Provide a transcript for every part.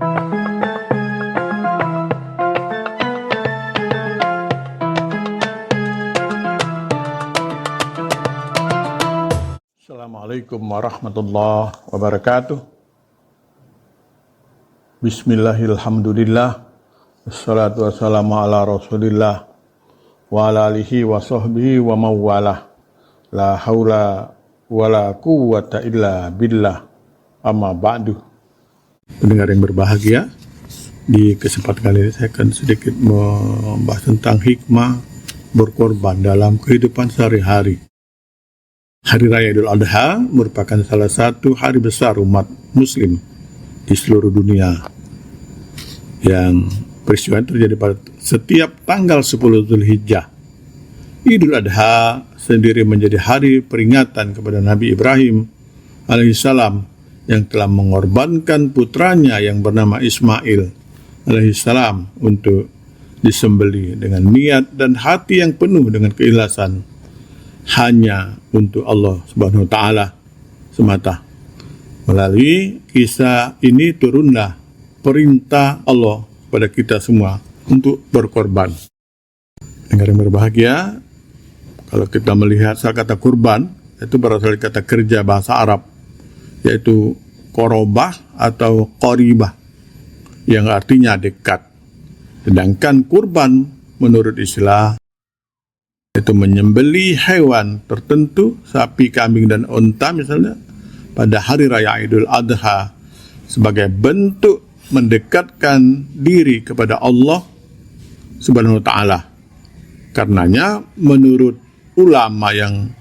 Assalamualaikum warahmatullahi wabarakatuh. Bismillahirrahmanirrahim. Wassalatu wassalamu ala rasulillah wa ala alihi wa sahbihi wa mawalah. La haula wa la quwwata illa billah. Amma ba'du. Pendengar yang berbahagia, di kesempatan kali ini saya akan sedikit membahas tentang hikmah berkorban dalam kehidupan sehari-hari. Hari Raya Idul Adha merupakan salah satu hari besar umat muslim di seluruh dunia, yang peristiwa terjadi pada setiap tanggal 10 Zulhijjah. Idul Adha sendiri menjadi hari peringatan kepada Nabi Ibrahim alaihissalam yang telah mengorbankan putranya yang bernama Ismail alaihissalam untuk disembelih dengan niat dan hati yang penuh dengan keikhlasan hanya untuk Allah Subhanahu wa Ta'ala semata. Melalui kisah ini turunlah perintah Allah pada kita semua untuk berkorban. Dengar yang berbahagia, kalau kita melihat kata kurban, itu berasal dari kata kerja bahasa Arab, yaitu korobah atau koribah, yang artinya dekat. Sedangkan kurban menurut istilah itu menyembelih hewan tertentu, sapi, kambing, dan unta misalnya, pada hari raya Idul Adha sebagai bentuk mendekatkan diri kepada Allah Subhanahu wa Ta'ala. Karenanya menurut ulama yang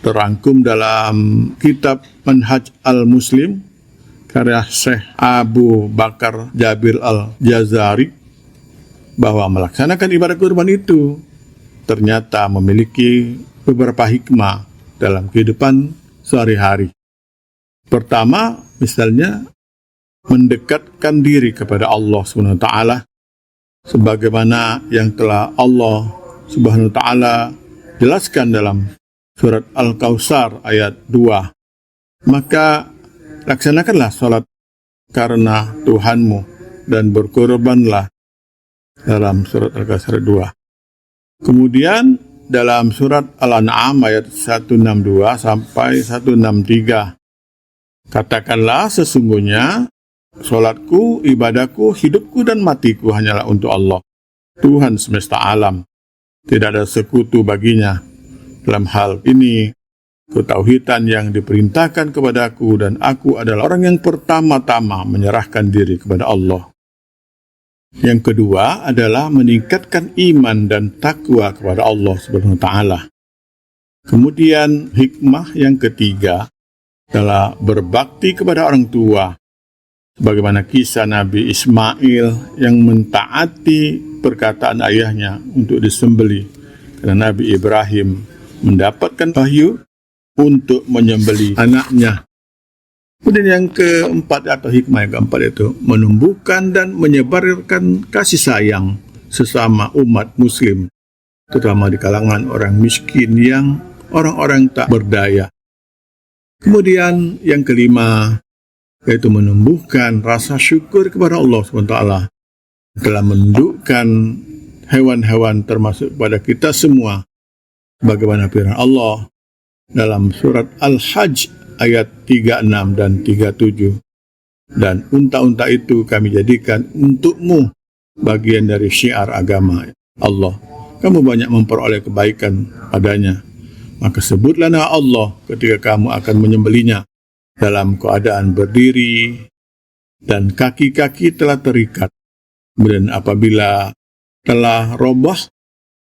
terangkum dalam kitab Manhaj al-Muslim karya Syekh Abu Bakar Jabir al-Jazari, bahwa melaksanakan ibadah kurban itu ternyata memiliki beberapa hikmah dalam kehidupan sehari-hari. Pertama, misalnya mendekatkan diri kepada Allah Subhanahu wa Ta'ala sebagaimana yang telah Allah Subhanahu wa Ta'ala jelaskan dalam surat Al-Kautsar ayat 2. Maka laksanakanlah salat karena Tuhanmu dan berkorbanlah, dalam surat Al-Kautsar 2. Kemudian dalam surat Al-An'am ayat 162 sampai 163, katakanlah sesungguhnya salatku, ibadahku, hidupku dan matiku hanyalah untuk Allah, Tuhan semesta alam. Tidak ada sekutu baginya. Dalam hal ini, ketauhidan yang diperintahkan kepadaku, dan aku adalah orang yang pertama-tama menyerahkan diri kepada Allah. Yang kedua adalah meningkatkan iman dan takwa kepada Allah Subhanahu wa Ta'ala. Kemudian hikmah yang ketiga adalah berbakti kepada orang tua, sebagaimana kisah Nabi Ismail yang mentaati perkataan ayahnya untuk disembelih, karena Nabi Ibrahim mendapatkan wahyu untuk menyembelih anaknya. Kemudian yang keempat atau hikmah yang keempat itu menumbuhkan dan menyebarkan kasih sayang sesama umat muslim, terutama di kalangan orang miskin yang orang-orang tak berdaya. Kemudian yang kelima, yaitu menumbuhkan rasa syukur kepada Allah SWT telah menundukkan hewan-hewan termasuk pada kita semua, bagaimana firman Allah dalam surat Al-Hajj ayat 36 dan 37. Dan unta-unta itu kami jadikan untukmu bagian dari syiar agama Allah. Kamu banyak memperoleh kebaikan padanya. Maka sebutlah nama Allah ketika kamu akan menyembelihnya dalam keadaan berdiri dan kaki-kaki telah terikat. Kemudian apabila telah roboh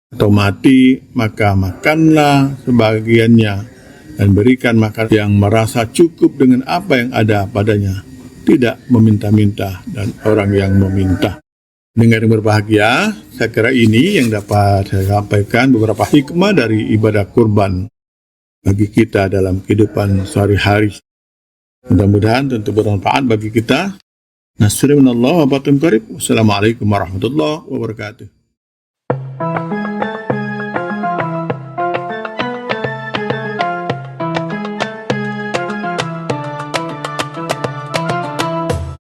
atau mati, maka makanlah sebagiannya dan berikan makan yang merasa cukup dengan apa yang ada padanya, tidak meminta-minta dan orang yang meminta. Dengar yang berbahagia, saya kira ini yang dapat saya sampaikan, beberapa hikmah dari ibadah kurban bagi kita dalam kehidupan sehari-hari. Mudah-mudahan tentu bermanfaat bagi kita. Nasrullah wa batin qarib. Wassalamualaikum warahmatullahi wabarakatuh.